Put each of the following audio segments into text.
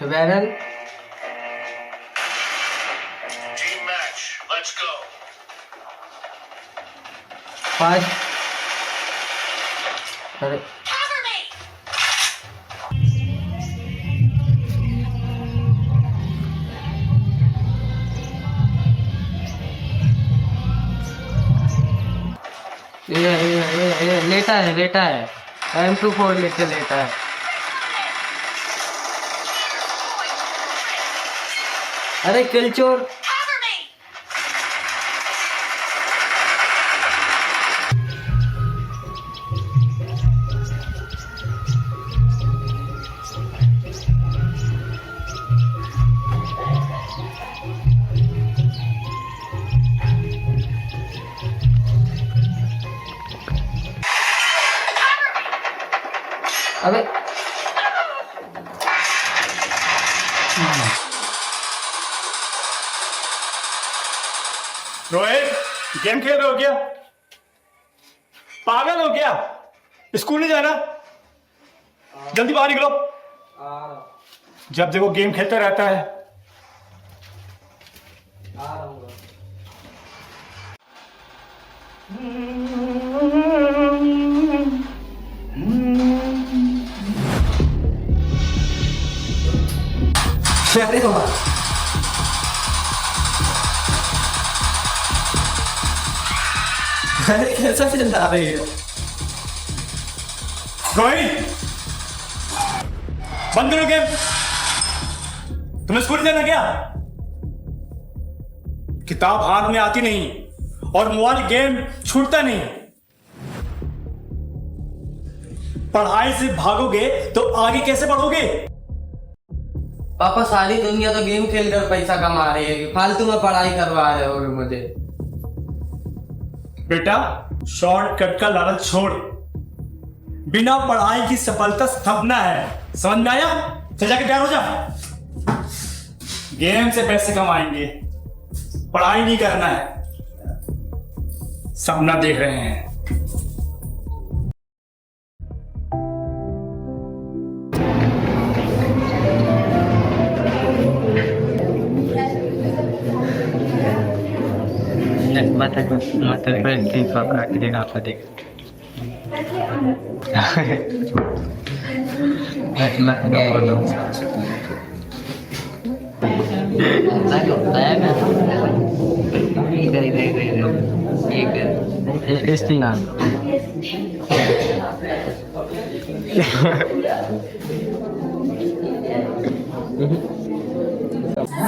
तो barrel Team match. Let's go. पाँच। अरे ये लेटा है M24 लेटा है। अरे किल चोर। अबे रोहित, गेम खेल रहे हो क्या? पागल हो क्या? स्कूल नहीं जाना? जल्दी बाहर निकलो। जब देखो गेम खेलता रहता है। अरे वाह अरे कैसा चला रही है? रोहित, बंद करो गेम। तुम्हें स्कूल जाना क्या? किताब हाथ में आती नहीं और मोबाइल गेम छूटता नहीं। पढ़ाई से भागोगे तो आगे कैसे बढ़ोगे? पापा सारी दुनिया तो गेम खेल कर पैसा कमा रही है, फालतू में पढ़ाई करवा रहे हो मुझे। बेटा, शॉर्टकट का लालच छोड़। बिना पढ़ाई की सफलता थपना है, समझ में आया? चल जाके तैयार हो जा। गेम से पैसे कमाएंगे, पढ़ाई नहीं करना है। सपना देख रहे हैं।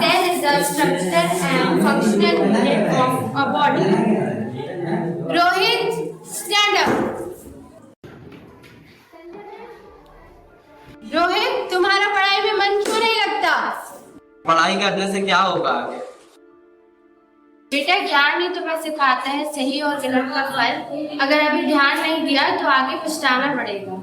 Cell is the structure and functional unit of a body. Rohit, stand up. Rohit, तुम्हारा पढ़ाई में मन क्यों नहीं लगता? पढ़ाई करने से क्या होगा? बेटा, ज्ञान ही तुम्हें सिखाता है सही और गलत का फर्क। अगर अभी ध्यान नहीं दिया तो आगे पछताना पड़ेगा।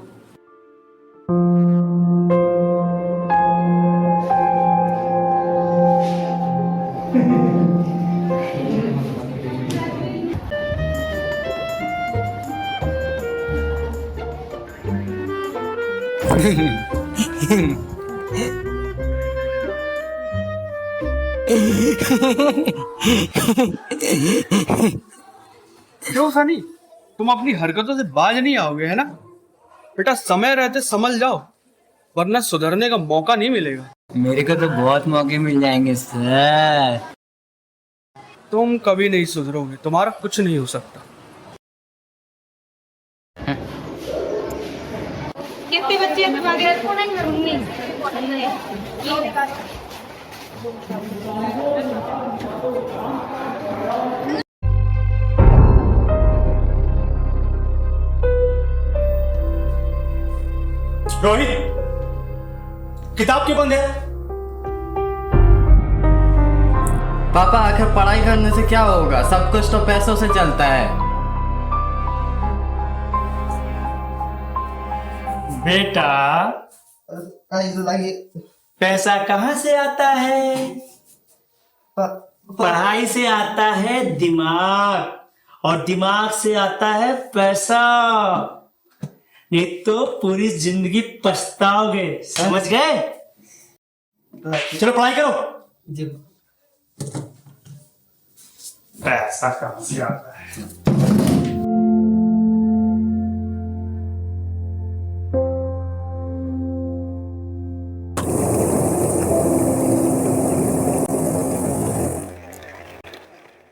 क्यों सनी, तुम अपनी हरकतों से बाज नहीं आओगे, है ना? बेटा, समय रहते समझ जाओ, वरना सुधरने का मौका नहीं मिलेगा। मेरे को तो बहुत मौके मिल जाएंगे सर। तुम कभी नहीं सुधरोगे, तुम्हारा कुछ नहीं हो सकता। कितने बच्चे हैं तुम्हारे? रोहित, किताब क्यों बंद है? पापा, आखिर पढ़ाई करने से क्या होगा? सब कुछ तो पैसों से चलता है। बेटा, पैसा कहाँ से आता है? पढ़ाई से आता है दिमाग, और दिमाग से आता है पैसा। नहीं तो पूरी जिंदगी पछताओगे, समझ गए? चलो पढ़ाई करो। जी पैसा कहाँ से आता है?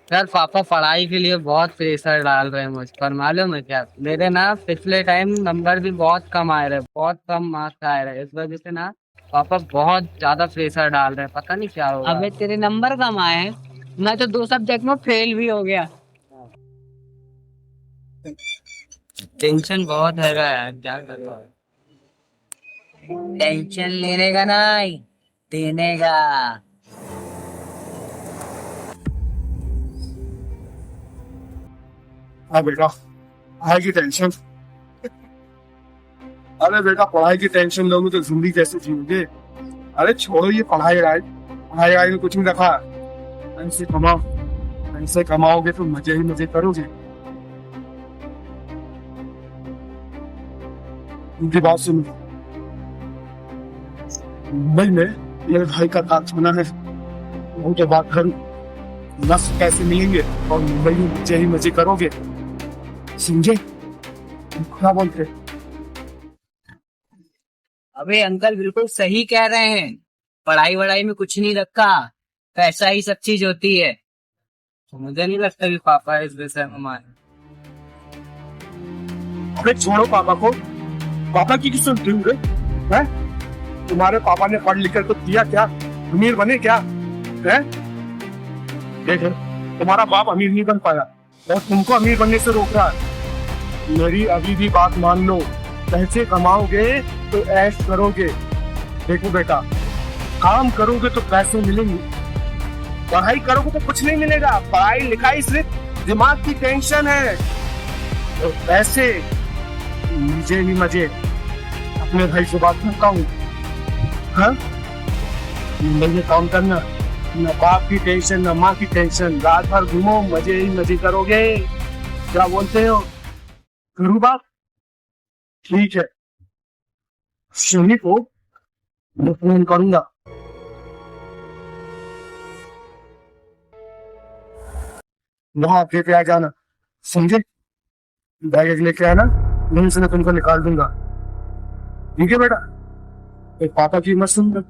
यार पापा पढ़ाई के लिए बहुत प्रेशर डाल रहे हैं मुझ पर, मालूम है क्या? मेरे ना पिछले टाइम नंबर भी बहुत कम आए रहे, बहुत कम मार्क्स आए रहे। इस वजह से ना पापा बहुत ज्यादा प्रेशर डाल रहे हैं, पता नहीं क्या होगा। अबे तेरे नंबर कम आए हैं, मैं तो 2 सब्जेक्ट में फेल भी हो गया। टेंशन बहुत है यार, क्या करूँ? टेंशन लेने का नहीं, देने का। हाँ बेटा, पढ़ाई की टेंशन। अरे बेटा, पढ़ाई की टेंशन लोगे तो जिंदगी कैसे जियोगे? अरे छोड़ो ये पढ़ाई वढ़ाई में कुछ नहीं रखा। पैसे कमाओगे तो मजे ही मजे करोगे। उनकी बात सुनो, मुंबई में मेरे भाई का कारखाना है, वहीं के बात करूं नस कैसे मिलेंगे और मुंबई में मजे ही मजे करोगे, समझे? क्या बोलते? अबे अंकल बिल्कुल सही कह रहे हैं, पढ़ाई वढ़ाई में कुछ नहीं रखा, पैसा ही सब चीज होती है। तो मुझे नहीं लगता कि पापा इस विषय में माने। अरे छोड़ो पापा को, पापा की सुनते हुए हैं? तुम्हारे पापा ने पढ़ लिख कर तो किया क्या? अमीर बने क्या? हैं? देखो, तुम्हारा बाप अमीर नहीं बन पाया और तुमको अमीर बनने से रोक रहा है। मेरी अभी भी बात मान लो, पैसे कमाओगे तो ऐश करोगे। देखो बेटा, काम करोगे तो पैसे मिलेंगे, पढ़ाई करोगे तो कुछ नहीं मिलेगा। पढ़ाई लिखाई सिर्फ दिमाग की टेंशन है। तो पैसे मुझे भी मजे। अपने भाई से बात करता हूँ, हाँ? मुझे काम करना, न बाप की टेंशन न माँ की टेंशन, रात भर घूमो, मजे ही मजे करोगे। क्या बोलते हो? करूँ बात? ठीक है, शनि को मैं फोन करूंगा। वहां लेके आ जाना, समझे? बैग लेके आना, वहीं से मैं तुमको निकाल दूंगा। ठीक है बेटा? एक पापा की मत सुन।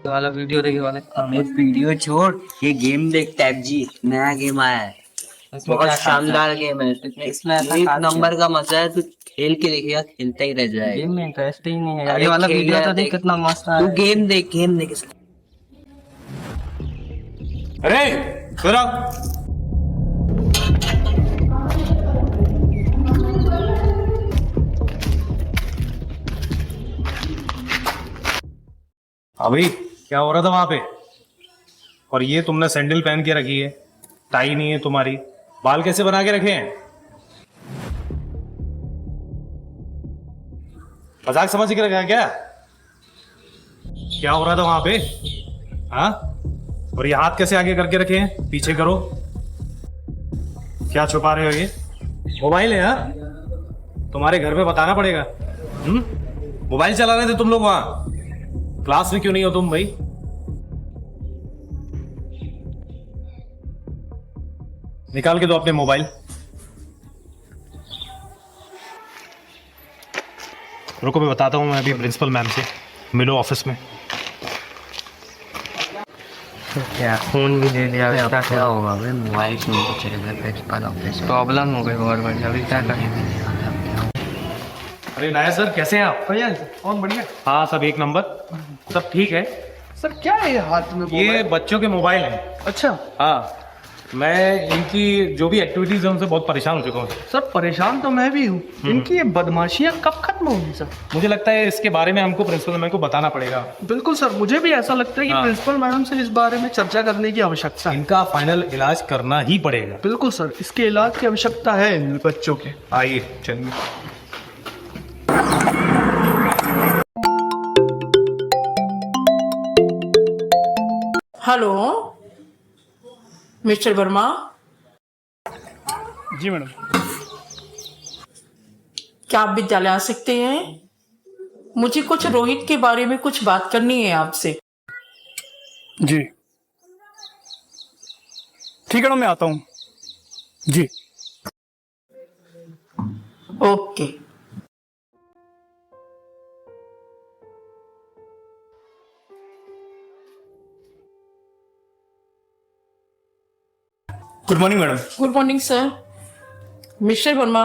वाला वीडियो देखे वाले अबे वीडियो छोड़, ये गेम देख टैब जी, नया गेम आया है, बहुत शानदार गेम है। इसमें ऐसा एक खास नंबर का मजा है, तू खेल के देखिएगा, खेलता ही रह जाएगा। गेम में इंटरेस्ट ही नहीं है। अरे ये वाला खेल वीडियो यार, तो देख देख। कितना मस्त तू है। गेम देख। अरे करो। अभी क्या हो रहा था वहां पे? और ये तुमने सैंडल पहन के रखी है, टाई नहीं है तुम्हारी, बाल कैसे बना के रखे हैं? मजाक समझ के रखा है क्या? क्या हो रहा था वहां पे? हाँ? और ये हाथ कैसे आगे करके रखे हैं? पीछे करो। क्या छुपा रहे हो? ये मोबाइल है? हाँ, तुम्हारे घर पे बताना पड़ेगा। मोबाइल चला रहे थे तुम लोग वहां? क्लास में क्यों नहीं हो तुम भाई? निकाल के दो अपने मोबाइल। रुको मैं बताता हूँ, मैं अभी प्रिंसिपल मैम से, मिलो ऑफिस में। क्या फोन भी दे दिया, क्या होगा? मोबाइल क्यों चलेगा? प्रिंसिपल ऑफिस प्रॉब्लम हो गई बहुत बड़ी, अभी क्या करेंगे? अरे नाया सर, कैसे हैं आप? भैया कौन बढ़िया? हाँ सब एक नंबर, सब ठीक है। सर क्या है ये हाथ में? ये बच्चों के मोबाइल हैं। अच्छा, हाँ मैं इनकी जो भी एक्टिविटीज है उनसे बहुत परेशान हो चुका हूँ। सर परेशान तो मैं भी हूँ, इनकी ये बदमाशियाँ कब खत्म होंगी सर? मुझे लगता है इसके बारे में हमको प्रिंसिपल मैम को बताना पड़ेगा। बिल्कुल सर, मुझे भी ऐसा लगता है कि हाँ। प्रिंसिपल मैडम से इस बारे में चर्चा करने की आवश्यकता है। इनका फाइनल इलाज करना ही पड़ेगा। बिल्कुल सर, इसके इलाज की आवश्यकता है इन बच्चों के। आइए चलिए। हेलो मिस्टर वर्मा, जी मैडम। क्या आप विद्यालय आ सकते हैं? मुझे कुछ रोहित के बारे में कुछ बात करनी है आपसे। जी ठीक है मैडम, मैं आता हूँ। जी okay. Good morning madam. Good morning sir. Mister Verma,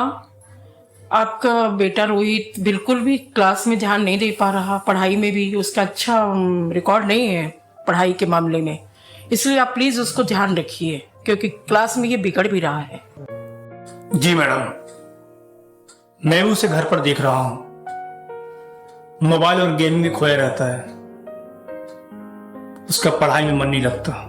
आपका बेटा रोहित बिल्कुल भी क्लास में ध्यान नहीं दे पा रहा, पढ़ाई में भी उसका अच्छा रिकॉर्ड नहीं है पढ़ाई के मामले में, इसलिए आप प्लीज उसको ध्यान रखिए क्योंकि क्लास में ये बिगड़ भी रहा है। जी मैडम, मैं भी उसे घर पर देख रहा हूँ, मोबाइल और गेम में खोया रहता है, उसका पढ़ाई में मन नहीं लगता।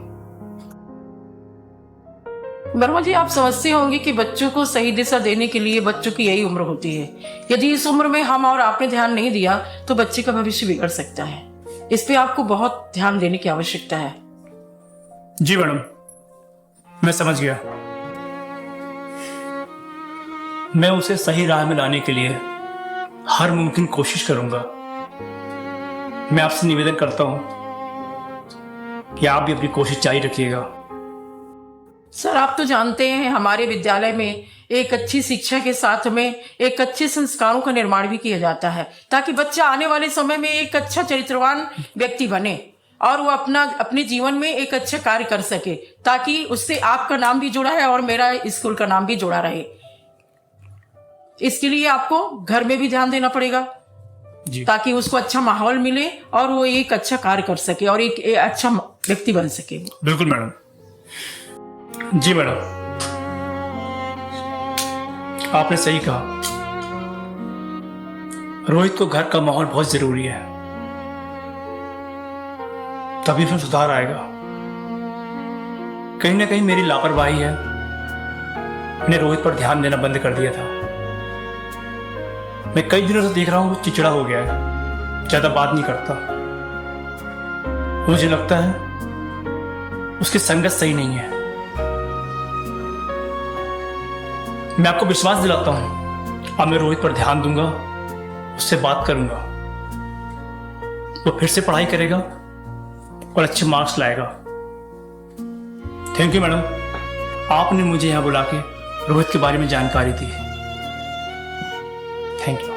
वर्मा जी, आप समझते होंगे कि बच्चों को सही दिशा देने के लिए बच्चों की यही उम्र होती है। यदि इस उम्र में हम और आपने ध्यान नहीं दिया तो बच्चे का भविष्य बिगड़ सकता है। इस पे आपको बहुत ध्यान देने की आवश्यकता है। जी मैडम, मैं समझ गया। मैं उसे सही राह में लाने के लिए हर मुमकिन कोशिश करूंगा। मैं आपसे निवेदन करता हूं कि आप भी अपनी कोशिश जारी रखिएगा। सर, आप तो जानते हैं हमारे विद्यालय में एक अच्छी शिक्षा के साथ में एक अच्छे संस्कारों का निर्माण भी किया जाता है ताकि बच्चा आने वाले समय में एक अच्छा चरित्रवान व्यक्ति बने और वो अपने जीवन में एक अच्छा कार्य कर सके, ताकि उससे आपका नाम भी जुड़ा है और मेरा स्कूल का नाम भी जुड़ा रहे। इसके लिए आपको घर में भी ध्यान देना पड़ेगा ताकि उसको अच्छा माहौल मिले और वो एक अच्छा कार्य कर सके और एक अच्छा व्यक्ति बन सके। बिल्कुल मैडम। जी मैडम, आपने सही कहा। रोहित को घर का माहौल बहुत जरूरी है, तभी फिर सुधार आएगा। कहीं ना कहीं मेरी लापरवाही है, मैंने रोहित पर ध्यान देना बंद कर दिया था। मैं कई दिनों से देख रहा हूं वो चिड़चिड़ा हो गया है, ज्यादा बात नहीं करता। मुझे लगता है उसकी संगत सही नहीं है। मैं आपको विश्वास दिलाता हूं, अब मैं रोहित पर ध्यान दूंगा, उससे बात करूंगा, वो फिर से पढ़ाई करेगा और अच्छे मार्क्स लाएगा। थैंक यू मैडम, आपने मुझे यहां बुला के रोहित के बारे में जानकारी दी। Thank you.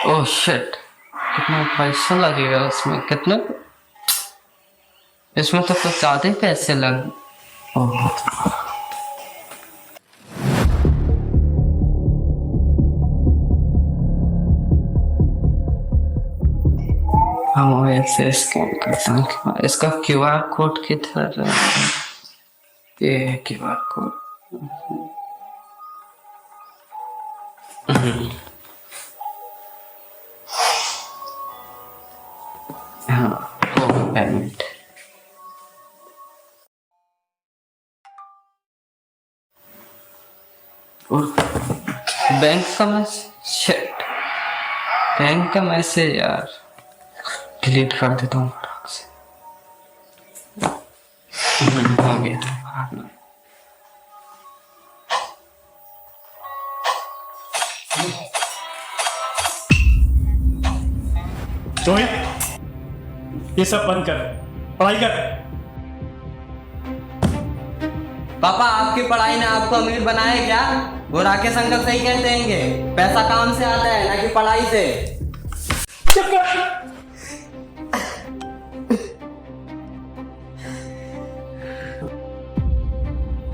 ओह शिट, कितना पैसा लगेगा उसमें? कितना? इसमें तो कुछ ज्यादा ही पैसे लग। ओह, हम ऐसे स्कैन करते हैं। इसका क्यूआर कोड किधर है? ये क्यूआर कोड। हाँ, पेमेंट। और बैंक का मैसेज, शिट, बैंक का मैसेज यार, डिलीट कर देता हूँ फटाक से। आ गया। रोहित, ये सब बंद कर, पढ़ाई कर। पापा, आपकी पढ़ाई ने आपको अमीर बनाया क्या? वो राकेश अंकल सही कहते हैं, पैसा काम से आता है ना कि पढ़ाई से। चुप कर।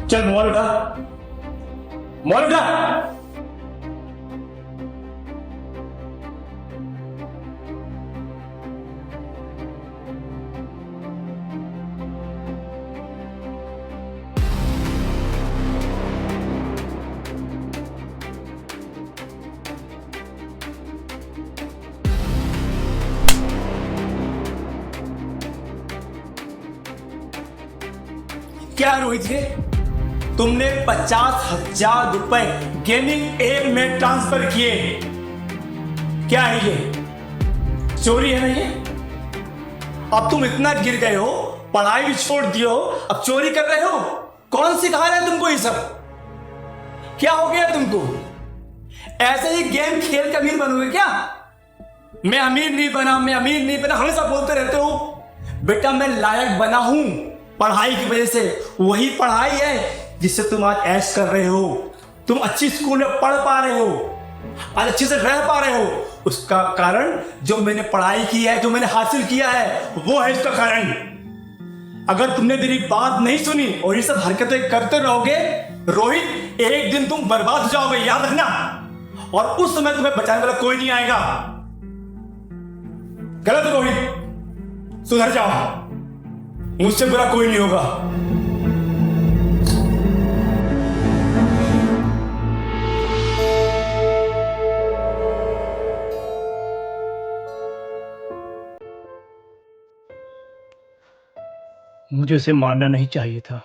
चल मोबाइल उठा, मोहन उठा। क्या रोहित है, तुमने 50,000 रुपए गेमिंग ऐप में ट्रांसफर किए, क्या है ये? चोरी है ना ये? अब तुम इतना गिर गए हो, पढ़ाई भी छोड़ दी हो, अब चोरी कर रहे हो? कौन सिखा रहा है तुमको ये सब? क्या हो गया तुमको? ऐसे ही गेम खेल के अमीर बनोगे क्या? मैं अमीर नहीं बना, मैं अमीर नहीं बना, हमेशा बोलते रहते हो। बेटा मैं लायक बना हूं पढ़ाई की वजह से। वही पढ़ाई है जिससे तुम आज ऐश कर रहे हो, तुम अच्छी स्कूल में पढ़ पा रहे हो, आज अच्छे से रह पा रहे हो। उसका कारण जो मैंने पढ़ाई की है, जो मैंने हासिल किया है, वो है इसका कारण। अगर तुमने मेरी बात नहीं सुनी और ये सब हरकतें करते रहोगे रोहित, एक दिन तुम बर्बाद हो जाओगे, याद रखना। और उस समय तुम्हें बचाने वाला कोई नहीं आएगा। गलत रोहित, सुधर जाओ, मुझसे बुरा कोई नहीं होगा। मुझे उसे मारना नहीं चाहिए था,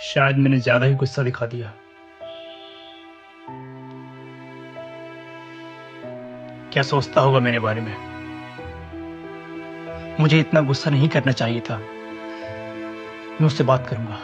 शायद मैंने ज्यादा ही गुस्सा दिखा दिया। क्या सोचता होगा मेरे बारे में? मुझे इतना गुस्सा नहीं करना चाहिए था। मैं उससे बात करूंगा।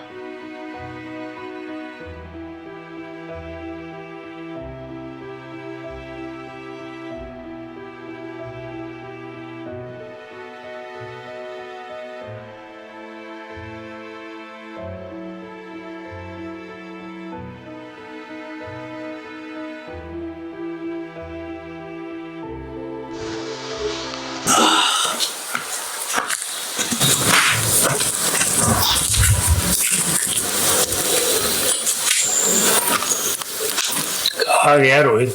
आ गया रोहित।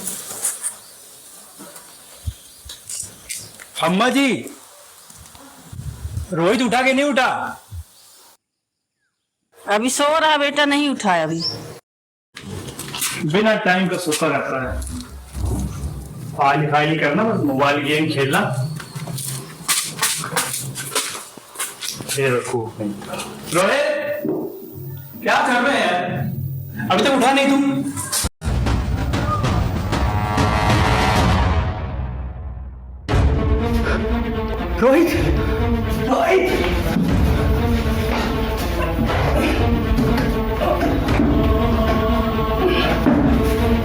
अम्मा जी, रोहित उठा के नहीं उठा? अभी सो रहा बेटा, नहीं उठा अभी। बिना टाइम का सोता रहता है। पढ़ाई लिखाई नहीं करना, बस मोबाइल गेम खेलना। रोहित, क्या कर रहे हैं? अभी तक उठा नहीं तुम? रोहित, रोहित,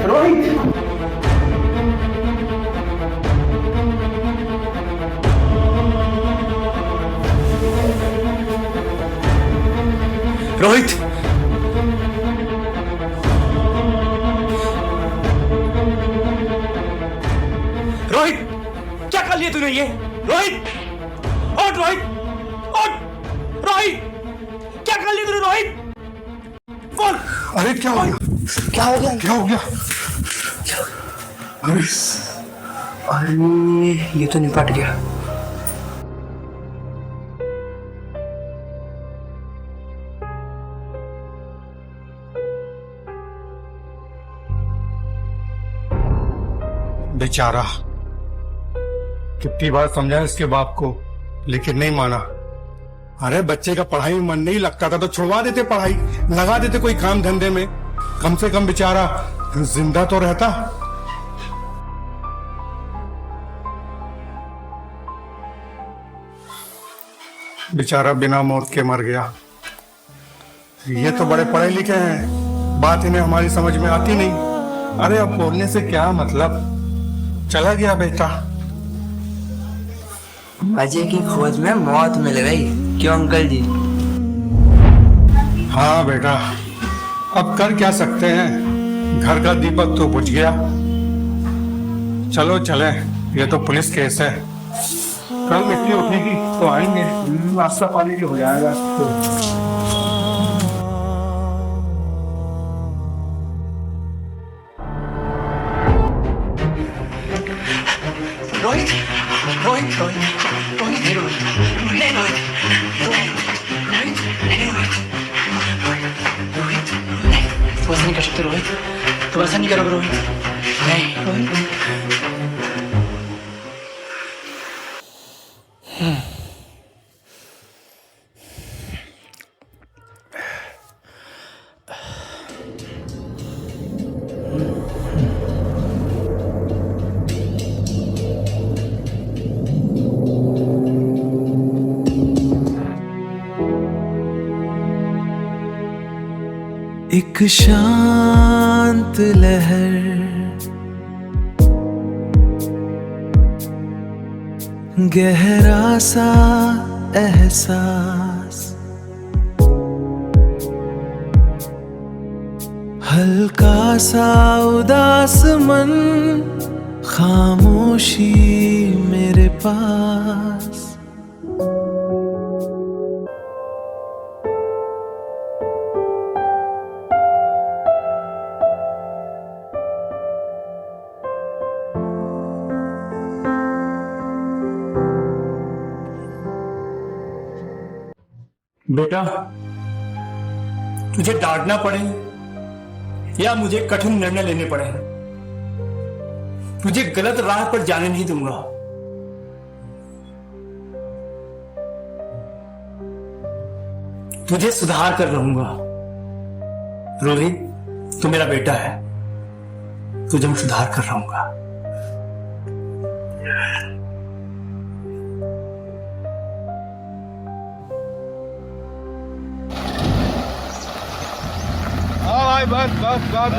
रोहित, रोहित, रोहित, क्या कर लिया तूने ये? रोहित, उठ रोहित, उठ रोहित, क्या कर लिया तूने रोहित? बोल। अरे क्या हो गया? क्या हो गया? क्या हो गया? अरे ये तो निपट गया। बेचारा, कितनी बार समझाया इसके बाप को, लेकिन नहीं माना। अरे बच्चे का पढ़ाई में मन नहीं लगता था तो छुड़वा देते पढ़ाई, लगा देते कोई काम धंधे में, कम से कम बेचारा जिंदा तो रहता। बेचारा बिना मौत के मर गया। ये तो बड़े पढ़े लिखे हैं, बात इन्हें हमारी समझ में आती नहीं। अरे अब बोलने से क्या मतलब, चला गया बेटा। अजय की खोज में मौत मिल गई, क्यों अंकल जी? हाँ बेटा, अब कर क्या सकते हैं, घर का दीपक तो बुझ गया। चलो चले, ये तो पुलिस केस है। कल मिट्टी उठेगी तो आएंगे, नाश्ता पानी भी हो जाएगा। रोहित रोहित रोहित रोहित नहीं रोहित नहीं रोहित रोहित नहीं रोहित रोहित नहीं तुम ऐसा नहीं कर सकते रोहित तुम ऐसा नहीं करोगे रोहित नहीं रोहित एक शांत लहर गहरा सा एहसास हल्का सा उदास मन खामोशी मेरे पास बेटा, तुझे डांटना पड़े या मुझे कठिन निर्णय लेने पड़े, तुझे गलत राह पर जाने नहीं दूंगा। तुझे सुधार कर रहूंगा। रोहित, तू मेरा बेटा है, तुझे मैं सुधार कर रहूंगा। बस बस बस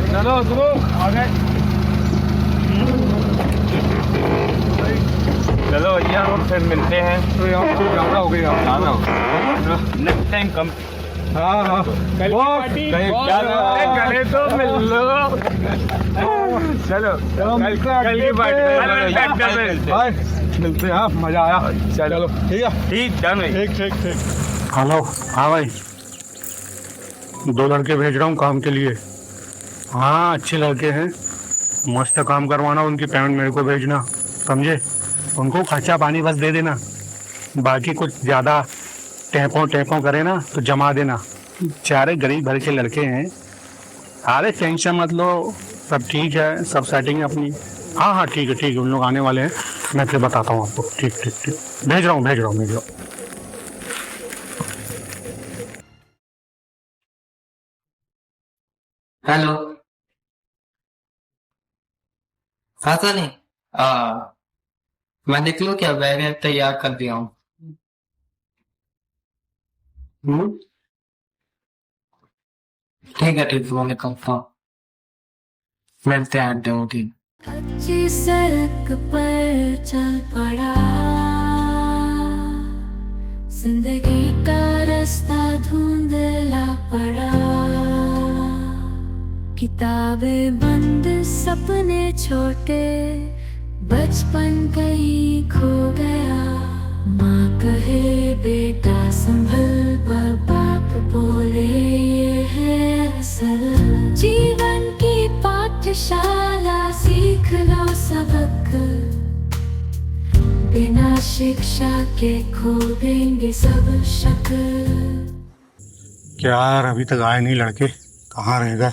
चलो चलो आगे चलो भैया हम फिर मिलते हैं। तो यहाँ तो ज़्यादा हो गई नेक्स्ट टाइम कम। हाँ हाँ गले तो मिल लो। चलो कल की पार्टी मिलते हैं। मजा आया। चलो ठीक है ठीक ठीक ठीक ठीक। हेलो, हाँ भाई, 2 लड़के भेज रहा हूँ काम के लिए। हाँ, अच्छे लड़के हैं, मस्त काम करवाना, उनकी पेमेंट मेरे को भेजना, समझे? उनको खर्चा पानी बस दे देना, बाकी कुछ ज़्यादा टेपों करे ना तो जमा देना। चारे गरीब घर के लड़के हैं। अरे टेंशन मत लो, सब ठीक है, सब सेटिंग है अपनी। हाँ हाँ ठीक है, उन लोग आने वाले हैं, मैं फिर बताता हूँ आपको। ठीक ठीक ठीक, भेज रहा हूँ। हेलो, आता नहीं। मैं निकलूं क्या? बैग तैयार कर दिया हूँ। ठीक है मैं निकलता हूँ। मिलते हैं आंटी। ठीक। कच्ची सड़क पर चल पड़ा, जिंदगी का रास्ता धुंधला पड़ा, किताबें बंद सपने छोटे, बचपन कहीं खो गया। माँ कहे बेटा संभल, पर बाप बोले ये है असल। जीवन की पाठशाला सीख लो सबक, बिना शिक्षा के खो देंगे सब शक। क्या यार, अभी तक आए नहीं लड़के, कहाँ रह गए?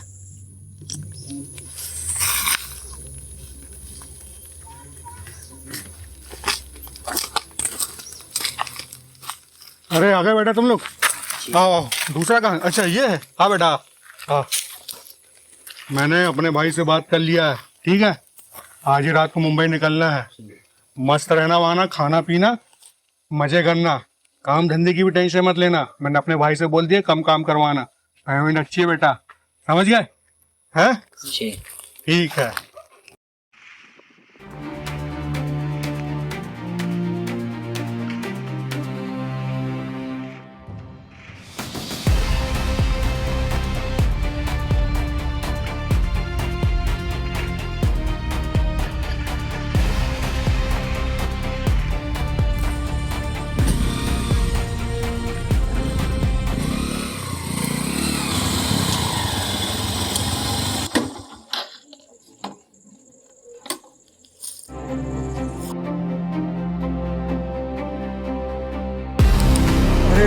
अरे आ गए बेटा तुम लोग। आओ, दूसरा कहाँ? अच्छा ये है। हाँ बेटा, हाँ मैंने अपने भाई से बात कर लिया है, ठीक है? आज ही रात को मुंबई निकलना है, मस्त रहना वहां, खाना पीना मजे करना, काम धंधे की भी टेंशन मत लेना। मैंने अपने भाई से बोल दिया कम काम करवाना। पेमेंट अच्छी है बेटा, समझ गए? हैं? ठीक है।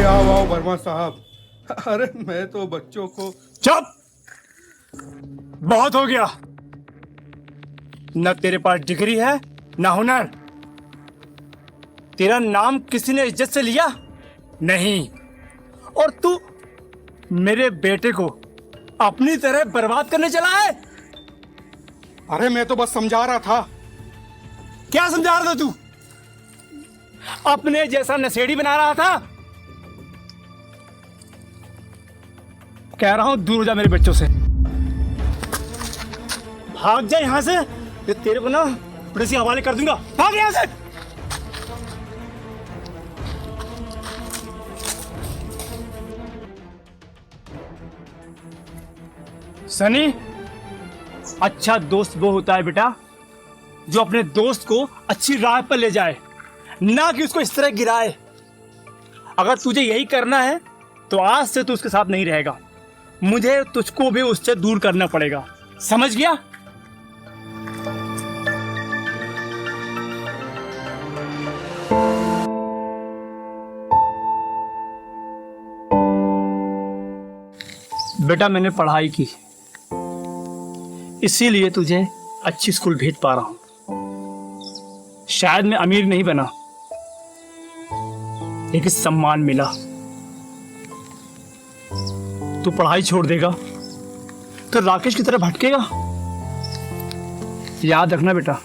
आओ वर्मा साहब। अरे मैं तो बच्चों को। चुप, बहुत हो गया। न तेरे पास डिग्री है न हुनर। तेरा नाम किसी ने इज्जत से लिया नहीं, और तू मेरे बेटे को अपनी तरह बर्बाद करने चला है। अरे मैं तो बस समझा रहा था। क्या समझा रहा था तू? अपने जैसा नशेड़ी बना रहा था। कह रहा हूं दूर हो जा मेरे बच्चों से। भाग जा यहां से, ये तेरे को ना पुलिस के हवाले कर दूंगा। भाग यहां से। सनी, अच्छा दोस्त वो होता है बेटा जो अपने दोस्त को अच्छी राह पर ले जाए, ना कि उसको इस तरह गिराए। अगर तुझे यही करना है तो आज से तू उसके साथ नहीं रहेगा। मुझे तुझको भी उससे दूर करना पड़ेगा, समझ गया? बेटा मैंने पढ़ाई की, इसीलिए तुझे अच्छी स्कूल भेज पा रहा हूं। शायद मैं अमीर नहीं बना, लेकिन सम्मान मिला। तू पढ़ाई छोड़ देगा तो राकेश की तरह भटकेगा। याद रखना बेटा,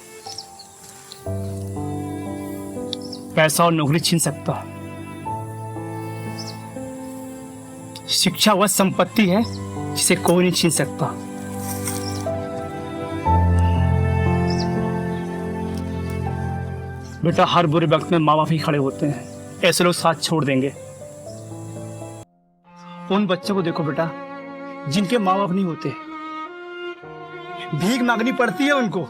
पैसा और नौकरी छीन सकता, शिक्षा वह संपत्ति है जिसे कोई नहीं छीन सकता। बेटा हर बुरे वक्त में माँ बाप ही खड़े होते हैं, ऐसे लोग साथ छोड़ देंगे। उन बच्चों को देखो बेटा जिनके माँ बाप नहीं होते, भीख मांगनी पड़ती है उनको।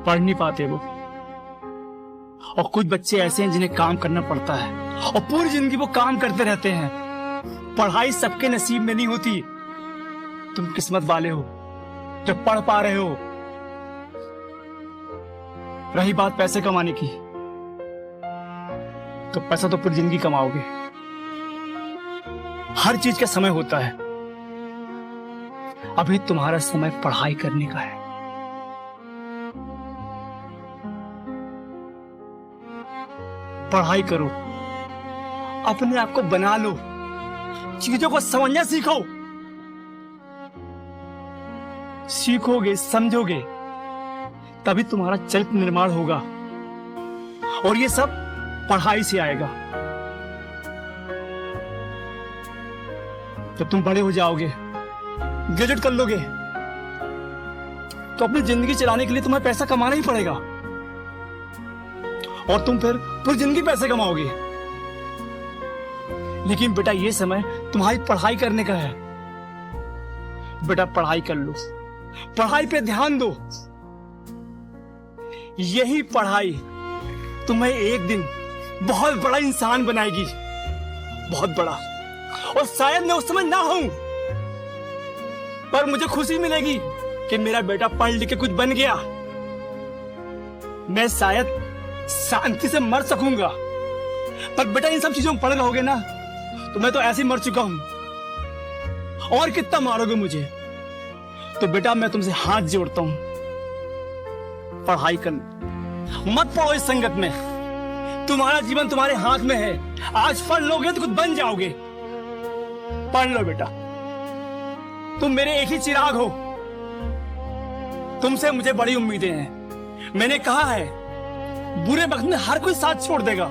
पढ़ नहीं पाते वो, और कुछ बच्चे ऐसे हैं जिन्हें काम करना पड़ता है और पूरी जिंदगी वो काम करते रहते हैं। पढ़ाई सबके नसीब में नहीं होती। तुम किस्मत वाले हो जो पढ़ पा रहे हो। रही बात पैसे कमाने की, तो पैसा तो पूरी जिंदगी कमाओगे। हर चीज का समय होता है। अभी तुम्हारा समय पढ़ाई करने का है। पढ़ाई करो, अपने आप को बना लो, चीजों को समझना सीखो। सीखोगे, समझोगे, तभी तुम्हारा चरित्र निर्माण होगा, और ये सब पढ़ाई से आएगा। जब तुम बड़े हो जाओगे, ग्रेजुएट कर लोगे, तो अपनी जिंदगी चलाने के लिए तुम्हें पैसा कमाना ही पड़ेगा, और तुम फिर पूरी जिंदगी पैसे कमाओगे। लेकिन बेटा ये समय तुम्हारी पढ़ाई करने का है। बेटा पढ़ाई कर लो, पढ़ाई पे ध्यान दो। यही पढ़ाई तुम्हें एक दिन बहुत बड़ा इंसान बनाएगी, बहुत बड़ा। और शायद मैं उस समय ना हूं, पर मुझे खुशी मिलेगी कि मेरा बेटा पढ़ लिख के कुछ बन गया। मैं शायद शांति से मर सकूंगा, पर बेटा इन सब चीजों में पड़ रहोगे ना, तो मैं तो ऐसे ही मर चुका हूं। और कितना मारोगे मुझे? तो बेटा मैं तुमसे हाथ जोड़ता हूं, पढ़ाई कर, मत पढ़ो इस संगत में। तुम्हारा जीवन तुम्हारे हाथ में है। आज पढ़ लोगे तो कुछ बन जाओगे। पढ़ लो बेटा, तुम मेरे एक ही चिराग हो। तुमसे मुझे बड़ी उम्मीदें हैं। मैंने कहा है बुरे वक्त में हर कोई साथ छोड़ देगा,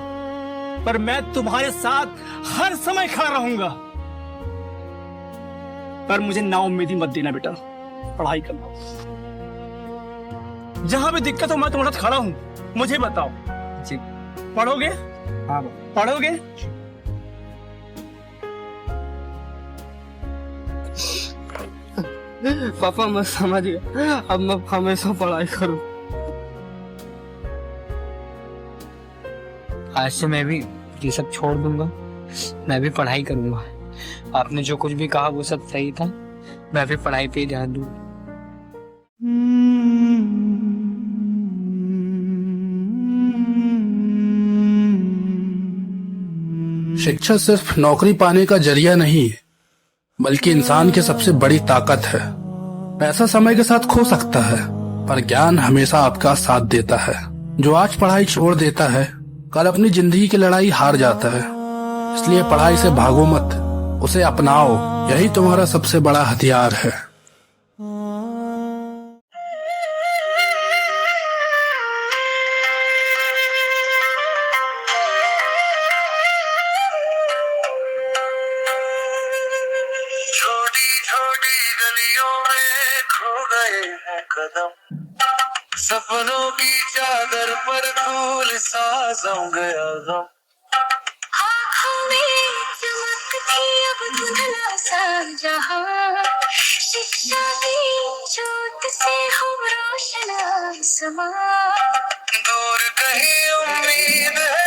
पर मैं तुम्हारे साथ हर समय खड़ा रहूंगा। पर मुझे नाउम्मीदी मत देना बेटा, पढ़ाई करना। जहां भी दिक्कत हो मैं तुम्हारे साथ खड़ा हूं, मुझे बताओ। जी पढ़ोगे? हाँ पढ़ोगे? पापा मैं समझ गया, अब मैं हमेशा पढ़ाई करूं। आज से मैं भी ये सब छोड़ दूंगा, मैं भी पढ़ाई करूंगा। आपने जो कुछ भी कहा वो सब सही था, मैं भी पढ़ाई पे ध्यान दूंगा। शिक्षा सिर्फ नौकरी पाने का जरिया नहीं है, बल्कि इंसान की सबसे बड़ी ताकत है। पैसा समय के साथ खो सकता है, पर ज्ञान हमेशा आपका साथ देता है। जो आज पढ़ाई छोड़ देता है, कल अपनी जिंदगी की लड़ाई हार जाता है। इसलिए पढ़ाई से भागो मत, उसे अपनाओ। यही तुम्हारा सबसे बड़ा हथियार है। छोटी छोटी गलियों में खो गए हैं कदम, सपनों की चादर पर धूल सा जम गया गम। आँखों में चमकती अब धुंधला सा जहां, शिक्षा की ज्योत से हम रोशन आसमां। दूर कहीं उम्मीद है